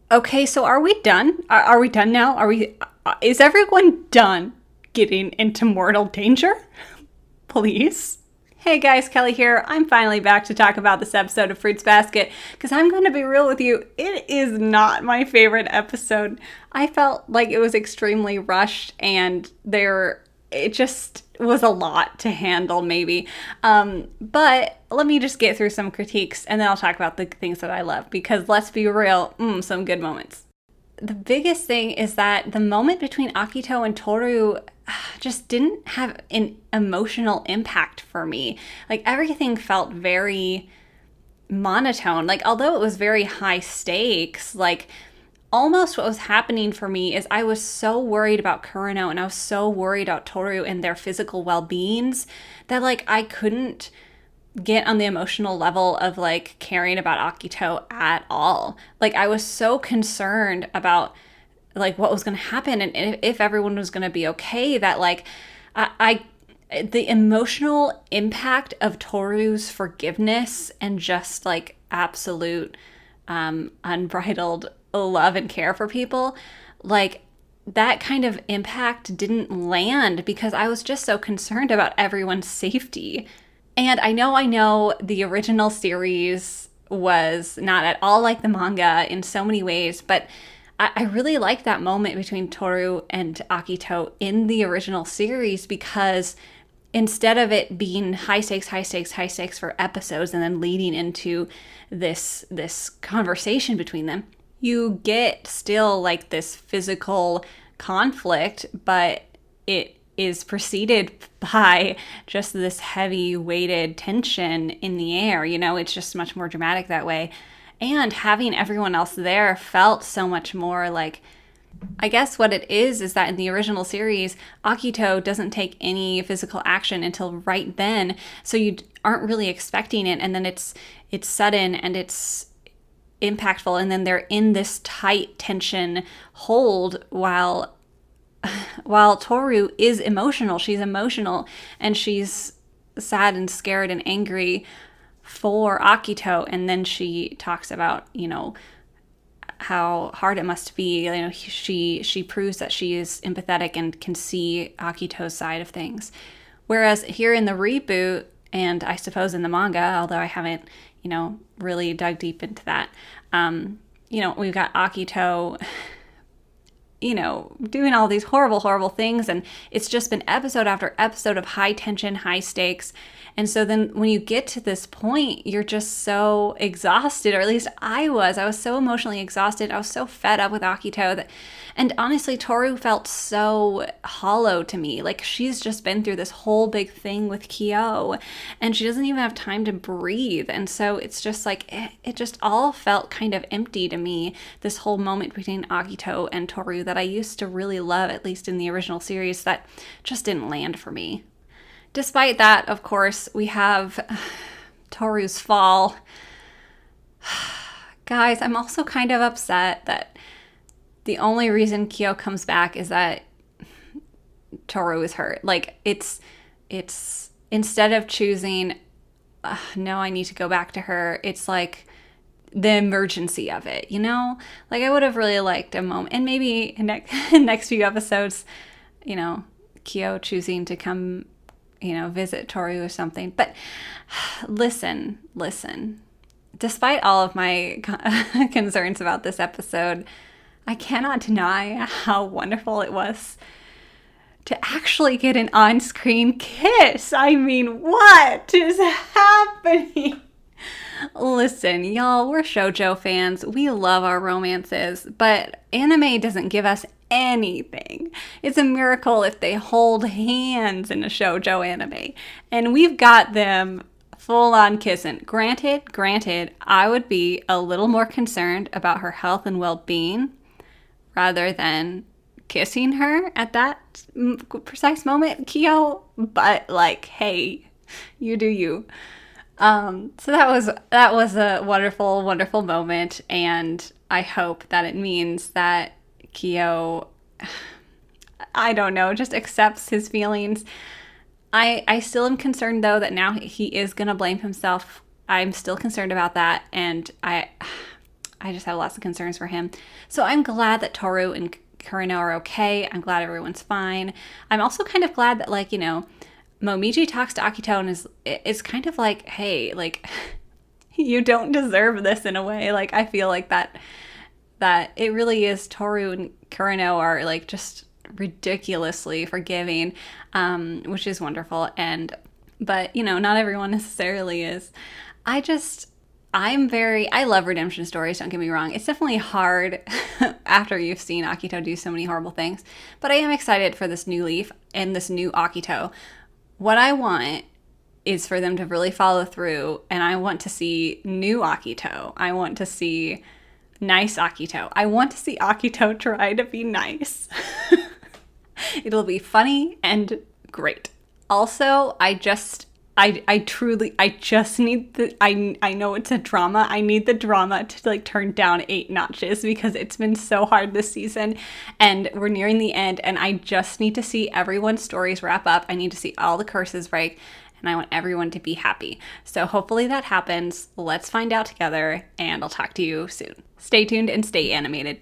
Okay, so are we done? Are we done now? Is everyone done getting into mortal danger? Please. Hey guys, Kelly here. I'm finally back to talk about this episode of Fruits Basket because I'm going to be real with you. It is not my favorite episode. I felt like it was extremely rushed and it just was a lot to handle maybe. But let me just get through some critiques and then I'll talk about the things that I love because let's be real, some good moments. The biggest thing is that the moment between Akito and Toru just didn't have an emotional impact for me. Like everything felt very monotone. Like although it was very high stakes, like almost what was happening for me is I was so worried about Kurino and I was so worried about Toru and their physical well-beings that like I couldn't get on the emotional level of like caring about Akito at all. Like I was so concerned about like what was going to happen and if everyone was going to be okay that like I the emotional impact of Toru's forgiveness and just like absolute unbridled love and care for people, like that kind of impact didn't land because I was just so concerned about everyone's safety. And I know the original series was not at all like the manga in so many ways, but I really liked that moment between Toru and Akito in the original series because instead of it being high stakes, high stakes, high stakes for episodes and then leading into this conversation between them, you get still like this physical conflict, but it is preceded by just this heavy weighted tension in the air. You know, it's just much more dramatic that way. And having everyone else there felt so much more like, I guess what it is that in the original series, Akito doesn't take any physical action until right then. So you aren't really expecting it. And then it's sudden and it's impactful. And then they're in this tight tension hold while Toru is emotional. She's emotional and she's sad and scared and angry for Akito. And then she talks about, you know, how hard it must be. You know, she proves that she is empathetic and can see Akito's side of things. Whereas here in the reboot, and I suppose in the manga, although I haven't, you know, really dug deep into that, you know, we've got Akito, you know, doing all these horrible, horrible things. And it's just been episode after episode of high tension, high stakes. And so then when you get to this point, you're just so exhausted, or at least I was so emotionally exhausted. I was so fed up with Akito and honestly, Toru felt so hollow to me. Like she's just been through this whole big thing with Kyo and she doesn't even have time to breathe. And so it's just like, it just all felt kind of empty to me, this whole moment between Akito and Toru that I used to really love, at least in the original series, that just didn't land for me. Despite that, of course, we have Toru's fall. Guys, I'm also kind of upset that the only reason Kyo comes back is that Toru is hurt. Like, it's instead of choosing, no, I need to go back to her, it's like the emergency of it, you know? Like, I would have really liked a moment, and maybe next few episodes, you know, Kyo choosing to come, you know, visit Toru or something. But listen. Despite all of my concerns about this episode, I cannot deny how wonderful it was to actually get an on-screen kiss. I mean, what is happening? Listen, y'all, we're shoujo fans. We love our romances, but anime doesn't give us anything. It's a miracle if they hold hands in a shoujo anime. And we've got them full on kissing. Granted, I would be a little more concerned about her health and well-being rather than kissing her at that precise moment, Kyo. But like, hey, you do you. So that was a wonderful, wonderful moment, and I hope that it means that Kyo, I don't know, just accepts his feelings. I still am concerned though that now he is gonna blame himself. I'm still concerned about that, and I just have lots of concerns for him. So I'm glad that Toru and Kurino are okay. I'm glad everyone's fine. I'm also kind of glad that, like, you know, Momiji talks to Akito and it's kind of like, hey, like, you don't deserve this in a way. Like, I feel like that it really is. Toru and Kurino are like just ridiculously forgiving, which is wonderful. But you know, not everyone necessarily is. I love redemption stories, don't get me wrong. It's definitely hard after you've seen Akito do so many horrible things, but I am excited for this new leaf and this new Akito. What I want is for them to really follow through, and I want to see new Akito. I want to see nice Akito. I want to see Akito try to be nice. It'll be funny and great. Also, I just need I know it's a drama. I need the drama to like turn down 8 notches because it's been so hard this season and we're nearing the end and I just need to see everyone's stories wrap up. I need to see all the curses break and I want everyone to be happy. So hopefully that happens. Let's find out together and I'll talk to you soon. Stay tuned and stay animated.